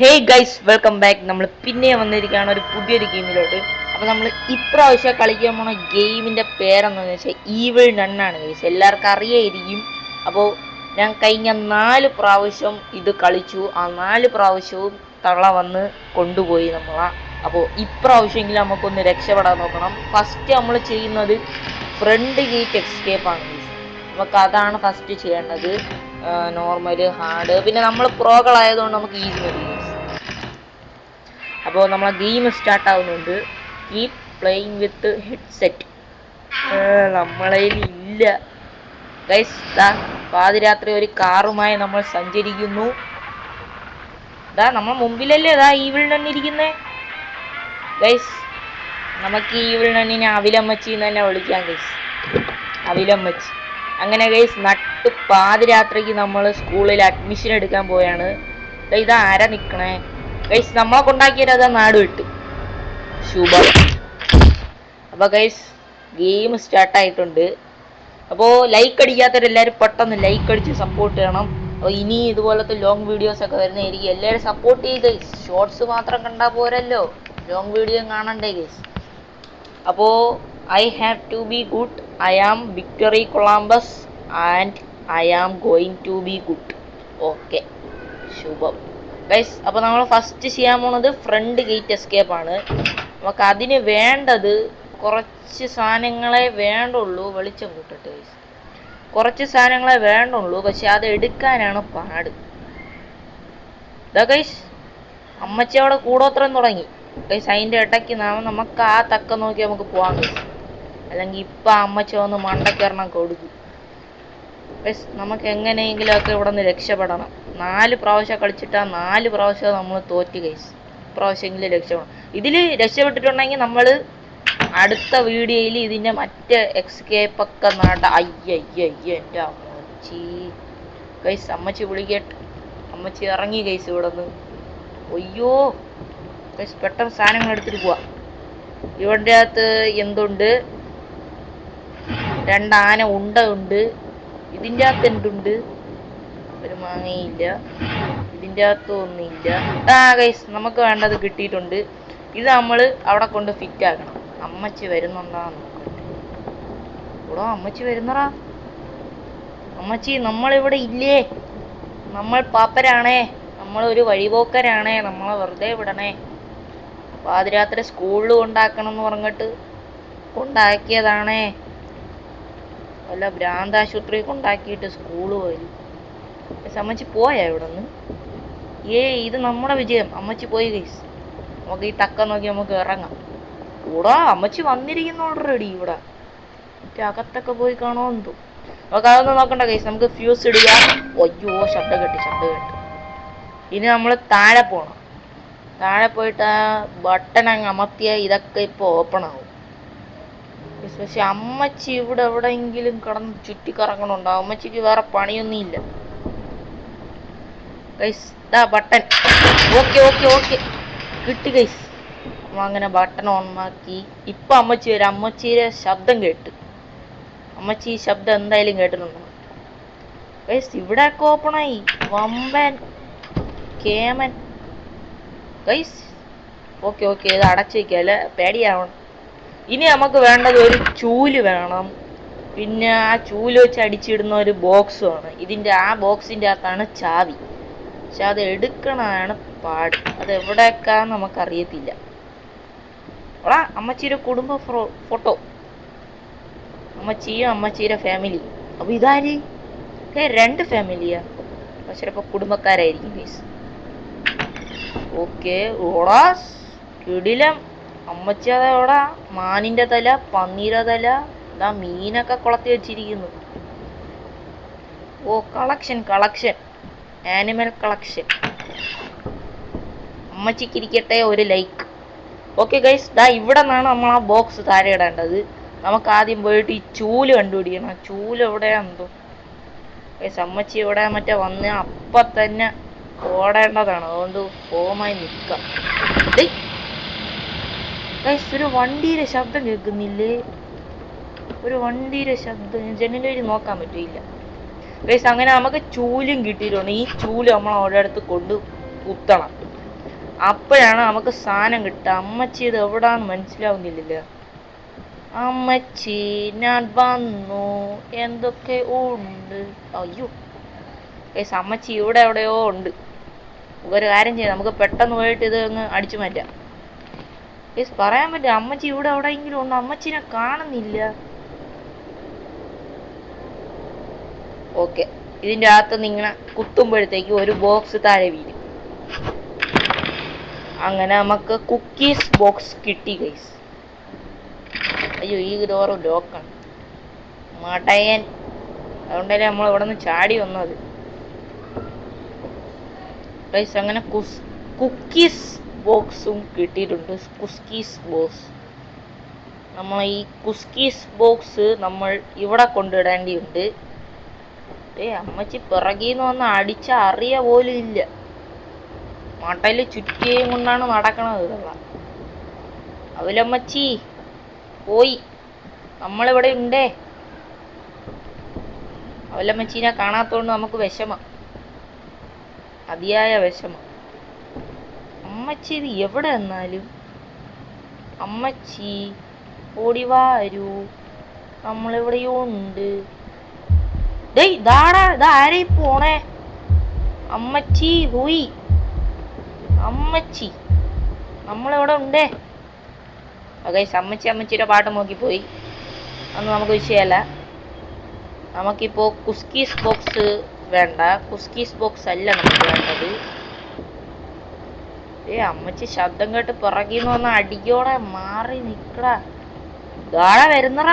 Hey guys, welcome back. നമ്മൾ പിന്നെ വന്നിരിക്കുകയാണ് ഒരു പുതിയൊരു ഗെയിമിലോട്ട്. അപ്പോൾ നമ്മൾ ഇപ്രാവശ്യം കളിക്കാൻ പോണ ഗെയിമിൻ്റെ പേരെന്താണെന്ന് വെച്ചാൽ ഈവിൾ നണ്ണാണ് ഗൈസ്. എല്ലാവർക്കും അറിയായിരിക്കും. അപ്പോൾ ഞാൻ കഴിഞ്ഞ 4 പ്രാവശ്യം ഇത് കളിച്ചു. ആ 4 പ്രാവശ്യവും തള്ള വന്ന് കൊണ്ടുപോയി നമ്മളാ. അപ്പോൾ ഇപ്രാവശ്യമെങ്കിലും നമുക്കൊന്ന് രക്ഷപ്പെടാൻ നോക്കണം. ഫസ്റ്റ് നമ്മൾ ചെയ്യുന്നത് ഫ്രണ്ട് ഗേറ്റ് എസ്കേപ്പാണ് ഗൈസ്. നമുക്ക് അതാണ് ഫസ്റ്റ് ചെയ്യേണ്ടത്. നോർമൽ, ഹാർഡ്, പിന്നെ നമ്മൾ പ്രോകളായതുകൊണ്ട് നമുക്ക് ഈസി വരും. അപ്പോൾ നമ്മളെ ഗെയിം സ്റ്റാർട്ട് ആവുന്നുണ്ട്. Keep playing with headset. നമ്മളതിൽ ഇല്ല ഗൈസ്. പാതിരാത്രി ഒരു കാറുമായി നമ്മൾ സഞ്ചരിക്കുന്നു. നമ്മൾ മുമ്പിലല്ലേ ഈവിൾ നണ്ണിരിക്കുന്നേ ഗൈസ്. നമുക്ക് ഈ ഈവിൾ നണ്ണിനെ അവിലമ്മച്ചി എന്ന് തന്നെ വിളിക്കാം ഗൈസ്. അവിലമ്മച്ചി. അങ്ങനെ ഗൈസ്, നട്ട് പാതിരാത്രിക്ക് നമ്മൾ സ്കൂളിൽ അഡ്മിഷൻ എടുക്കാൻ പോയാണ്. ഇതാ ആരാ നിൽക്കണേ ഗൈസ്? നമ്മളെ കൊണ്ടാക്കിയത് അതാ നാട് വിട്ട് ശുഭം. അപ്പോൾ ഗൈസ്, ഗെയിം സ്റ്റാർട്ടായിട്ടുണ്ട്. അപ്പോൾ ലൈക്ക് അടിക്കാത്തവരെല്ലാവരും പെട്ടെന്ന് ലൈക്ക് അടിച്ച് സപ്പോർട്ട് ചെയ്യണം. അപ്പോൾ ഇനി ഇതുപോലത്തെ ലോങ് വീഡിയോസൊക്കെ വരുന്നതായിരിക്കും. എല്ലാവരും സപ്പോർട്ട് ചെയ്ത് ഗൈസ്. ഷോർട്സ് മാത്രം കണ്ടാൽ പോരല്ലോ, ലോങ് വീഡിയോ കാണണ്ടേ ഗൈസ്. അപ്പോൾ I have to be good. I am victory Columbus and I am going to be good. Okay, Shubham guys. അപ്പോൾ നമ്മൾ ഫസ്റ്റ് ചെയ്യാൻ പോണത് ഫ്രണ്ട് ഗേറ്റ് എസ്കേപ്പ് ആണ്. നമുക്ക് അതിന് വേണ്ടത് കുറച്ച് സാധനങ്ങളെ വേണ്ടുള്ളൂ. വെളിച്ചം കൂട്ടട്ടെ ഗൈസ്. കുറച്ച് സാധനങ്ങളെ വേണ്ടുള്ളൂ, പക്ഷെ അത് എടുക്കാനാണ് പാട്. ഇതാ ഗൈസ്, അമ്മച്ചി അവിടെ കൂടോത്രം തുടങ്ങി ഗൈസ്. അതിൻ്റെ ഇടയ്ക്ക് നമുക്ക് ആ തക്ക നോക്കി നമുക്ക് പോകാം ഗൈസ്. അല്ലെങ്കിൽ ഇപ്പം അമ്മച്ചി വന്ന് മണ്ടക്കരണം കൊടുക്കും ഗൈസ്. നമുക്ക് എങ്ങനെയെങ്കിലുമൊക്കെ ഇവിടെ നിന്ന് രക്ഷപ്പെടണം. 4 പ്രാവശ്യം കളിച്ചിട്ട് 4 പ്രാവശ്യം നമ്മൾ തോറ്റ് ഗൈസ്. ഇപ്രാവശ്യമെങ്കിലും രക്ഷപ്പെടണം. ഇതിൽ രക്ഷപ്പെട്ടിട്ടുണ്ടെങ്കിൽ നമ്മൾ അടുത്ത വീഡിയോയിൽ ഇതിൻ്റെ മറ്റേ എക്സ്കേപ്പൊക്കെ അയ്യ എൻ്റെ അമ്മച്ചി ഗൈസ്. അമ്മച്ചി വിളിക്കട്ടെ. അമ്മച്ചി ഇറങ്ങി ഗൈസ് ഇവിടെ നിന്ന്. അയ്യോ ഗൈസ്, പെട്ടെന്ന് സാധനങ്ങൾ എടുത്തിട്ട് പോവാ. ഇവരുടെ അകത്ത് എന്തുണ്ട്? 2 ആന ഉണ്ട്. ഇതിൻ്റെ അകത്ത് എന്തുണ്ട്? ഒരു മാങ്ങയില്ല. ഇതിൻ്റെ അകത്ത് ഒന്നുമില്ല. ഗൈസ്, നമുക്ക് വേണ്ടത് കിട്ടിയിട്ടുണ്ട്. ഇത് നമ്മൾ അവിടെ കൊണ്ട് ഫിറ്റ് ആക്കണം. അമ്മച്ചി വരുന്നുണ്ടാന്ന് നോക്കട്ടെ. ഇവിടെ അമ്മച്ചി വരുന്നറാ. അമ്മച്ചി, നമ്മളിവിടെ ഇല്ലേ? നമ്മൾ പാപ്പരാണേ. നമ്മളൊരു വഴിപോക്കരാണേ. നമ്മളെ വെറുതെ വിടണേ. പാതിരാത്രി സ്കൂളിൽ കൊണ്ടാക്കണം എന്ന് പറഞ്ഞിട്ട് കൊണ്ടാക്കിയതാണേ. വല്ല ഭ്രാന്താശുപത്രി കൊണ്ടാക്കിയിട്ട് സ്കൂള് വരും. അമ്മച്ചി പോയാ ഇവിടെ നിന്ന്? ഇത് നമ്മുടെ വിജയം. അമ്മച്ചി പോയി ഗൈസ്. നമുക്ക് ഈ തക്ക നോക്കി നമുക്ക് ഇറങ്ങാം. കൂടാ അമ്മച്ചി വന്നിരിക്കുന്ന ഓൾറെഡി. ഇവിടെ അകത്തൊക്കെ പോയി കാണോ എന്തോ. നമുക്ക് അതൊന്നും നോക്കണ്ട ഗൈസ്. നമുക്ക് ഫ്യൂസ് ഇടുക. അയ്യോ, ശബ്ദം കേട്ട്. ഇനി നമ്മൾ താഴെ പോണം. താഴെ പോയിട്ട് ആ ബട്ടൺ അങ്ങ് അമർത്തിയ ഇതൊക്കെ ഇപ്പോൾ ഓപ്പൺ ആവും. പക്ഷെ അമ്മച്ചി ഇവിടെ എവിടെയെങ്കിലും കിടന്ന് ചുറ്റിക്കറങ്ങണുണ്ടോ? അമ്മച്ചിക്ക് വേറെ പണിയൊന്നും ഇല്ല ഗൈസ്. ബട്ടൺ. ഓക്കെ കിട്ടി ഗൈസ്. അങ്ങനെ ബട്ടൺ ഓൺ ആക്കി. ഇപ്പൊ അമ്മച്ചി വരും. അമ്മച്ചിയുടെ ശബ്ദം കേട്ട്. അമ്മച്ചി ഈ ശബ്ദം എന്തായാലും കേട്ടിട്ടുണ്ടോ ഗൈസ്? ഇവിടെയൊക്കെ ഓപ്പണായി. വമ്പൻ കേമൻ ഗൈസ്. ഓക്കെ ഇത് അടച്ചു വയ്ക്കല്ലേ, പേടിയാവണം. ഇനി നമുക്ക് വേണ്ടത് ഒരു ചൂല് വേണം. പിന്നെ ആ ചൂല് വെച്ച് അടിച്ചിടുന്ന ഒരു ബോക്സ് വേണം. ആ ബോക്സിൻ്റെ അകത്താണ് ചാവി. പക്ഷെ അത് എടുക്കണതാണ് പാട്. അത് എവിടെയൊക്കെയാന്ന് നമുക്കറിയത്തില്ല. അവിടെ അമ്മച്ചിയുടെ കുടുംബ ഫോട്ടോ. അമ്മച്ചിയും അമ്മച്ചിയുടെ ഫാമിലി. അപ്പൊ ഇതാര്? 2 ഫാമിലിയാ. പക്ഷെ ചിലപ്പോ കുടുംബക്കാരായിരിക്കും ഗൈസ്. ഓക്കെ, ഓടാ കിടിലം. അമ്മച്ചി അതോടാ മാനിന്റെ തല, പന്നീര തല, മീനൊക്കെ കൊളത്തി വെച്ചിരിക്കുന്നു. Collection animal collection. അമ്മച്ചിക്ക് ഇരിക്കട്ടെ ഒരു ലൈക്ക്. ഓക്കെ ഗൈസ്, ഇവിടെ നിന്നാണ് നമ്മൾ ആ ബോക്സ് താഴെ ഇടേണ്ടത്. നമുക്ക് ആദ്യം പോയിട്ട് ഈ ചൂല് കണ്ടുപിടിക്കണം. ചൂല് എവിടെയാണെന്തോ ഗൈസ്. അമ്മച്ചി ഇവിടെ മറ്റേ വന്ന് അപ്പം തന്നെ ഓടേണ്ടതാണ്. അതുകൊണ്ട് ഫോമായി നിൽക്കാം. ഗൈസ്, ഒരു വണ്ടിയുടെ ശബ്ദം കേൾക്കുന്നില്ലേ? ഒരു വണ്ടിയുടെ ശബ്ദം. ജനലിൽ വഴി നോക്കാൻ പറ്റില്ല ഗൈസ്. അങ്ങനെ നമുക്ക് ചൂലും കിട്ടിയിട്ടുണ്ട്. ഈ ചൂല് നമ്മൾ അവിടെ അടുത്ത് കൊണ്ട് കുത്തണം. അപ്പോഴാണ് നമുക്ക് സാധനം കിട്ടുക. അമ്മച്ചി ഇത് എവിടാന്ന് മനസ്സിലാവുന്നില്ലല്ലോ. അമ്മച്ചി ഞാൻ വന്നു, എന്തൊക്കെ ഉണ്ട്. അയ്യോ ഗൈസ്, അമ്മച്ചി ഇവിടെ എവിടെയോ ഉണ്ട്. ഒരു കാര്യം ചെയ്യാം, നമുക്ക് പെട്ടെന്ന് പോയിട്ട് ഇത് അങ്ങ് അടിച്ചു മാറ്റാം. ഗൈസ് പറയാൻ പറ്റും, അമ്മച്ചി ഇവിടെ എവിടെയെങ്കിലും ഉണ്ട്. അമ്മച്ചിനെ കാണുന്നില്ല. ഓക്കെ, ഇതിൻ്റെ അകത്ത് ഇങ്ങനെ കുത്തുമ്പോഴത്തേക്ക് ഒരു ബോക്സ് താഴെ വീഴും. അങ്ങനെ നമുക്ക് കുക്കീസ് ബോക്സ് കിട്ടി ഗൈസ്. അയ്യോ, ഈ ഡോറ് ലോക്കാണ് മടയൻ. അതുകൊണ്ടല്ലേ നമ്മൾ ഇവിടെ നിന്ന് ചാടി വന്നത് ഗൈസ്. അങ്ങനെ കുക്കീസ് ബോക്സും കിട്ടിയിട്ടുണ്ട്. കുസ്കീസ് ബോക്സ്. നമ്മൾ ഈ കുസ്കീസ് ബോക്സ് നമ്മൾ ഇവിടെ കൊണ്ടിടേണ്ടിയുണ്ട്. അമ്മച്ചി പിറകീന്ന് വന്ന് അടിച്ച അറിയ പോലും ഇല്ല. മട്ടയില് ചുറ്റിയും കൊണ്ടാണ് നടക്കണത്. അവലമ്മച്ചി പോയി, നമ്മളിവിടെ ഉണ്ടേ. അവലമ്മച്ചീനെ കാണാത്തോണ്ട് നമുക്ക് വിഷമം, അതിയായ വിഷമം. അമ്മച്ചി ഇത് എവിടെ എന്നാലും, അമ്മച്ചി ഓടി വരൂ, നമ്മളിവിടെയോ ഉണ്ട്. ഇതാരേ പോണേ? അമ്മച്ചി പോയി. അമ്മച്ചി നമ്മളിവിടെ ഉണ്ടേ. അമ്മച്ചിയുടെ പാട്ട് നോക്കിപ്പോയി. അന്ന് നമുക്ക് വിഷയമല്ല. നമുക്കിപ്പോ കുസ്കീസ് ബോക്സ് വേണ്ട. കുസ്കീസ് ബോക്സ് അല്ല നമുക്ക് വേണ്ടത്. അമ്മച്ചി ശബ്ദം കേട്ട് പിറകിന്ന് വന്ന അടിയോടെ മാറി നിക്കടാ. ദാടാ വരുന്നറ.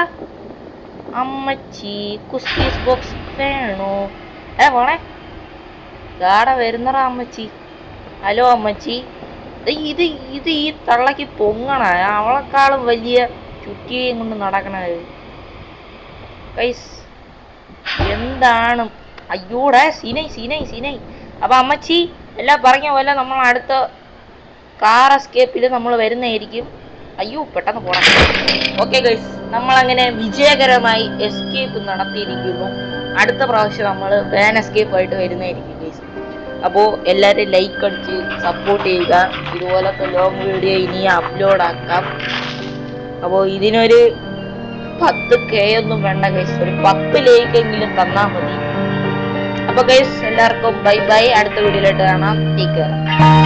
അമ്മച്ചി കുസ്കീസ് ബോക്സ് വേണോ? പോണേ. ദാടാ വരുന്നറ അമ്മച്ചി. ഹലോ അമ്മച്ചി. ഇത് ഈ തള്ളക്ക് പൊങ്ങണ. അവളെക്കാളും വലിയ ചുറ്റിയും കൊണ്ട് നടക്കണത് ഗൈസ്. എന്താണ്? അയ്യോടെ സീനൈ. അപ്പൊ അമ്മച്ചി എല്ലാം പറഞ്ഞ പോലെ നമ്മൾ അടുത്ത കാർ എസ്കേപ്പിൽ നമ്മൾ വരുന്നതായിരിക്കും. അയ്യോ പെട്ടെന്ന് പോണം. ഓക്കെ ഗൈസ്, നമ്മൾ അങ്ങനെ വിജയകരമായി എസ്കേപ്പ് നടത്തിയിരിക്കുന്നു. അടുത്ത പ്രാവശ്യം നമ്മൾ വാൻ എസ്കേപ്പ് ആയിട്ട് വരുന്നതായിരിക്കും ഗൈസ്. അപ്പോൾ എല്ലാവരും ലൈക്ക് അടിച്ച് സപ്പോർട്ട് ചെയ്യുക. ഇതുപോലത്തെ ലോങ് വീഡിയോ ഇനി അപ്ലോഡ് ആക്കാം. അപ്പോൾ ഇതിനൊരു 10K ഒന്നും വേണ്ട ഗൈസ്, ഒരു 10 ലൈക്കെങ്കിലും തന്നാൽ മതി. അപ്പോൾ ഗൈസ് എല്ലാവർക്കും ബൈ ബൈ. അടുത്ത വീഡിയോയിലോട്ട് കാണാം. Take care.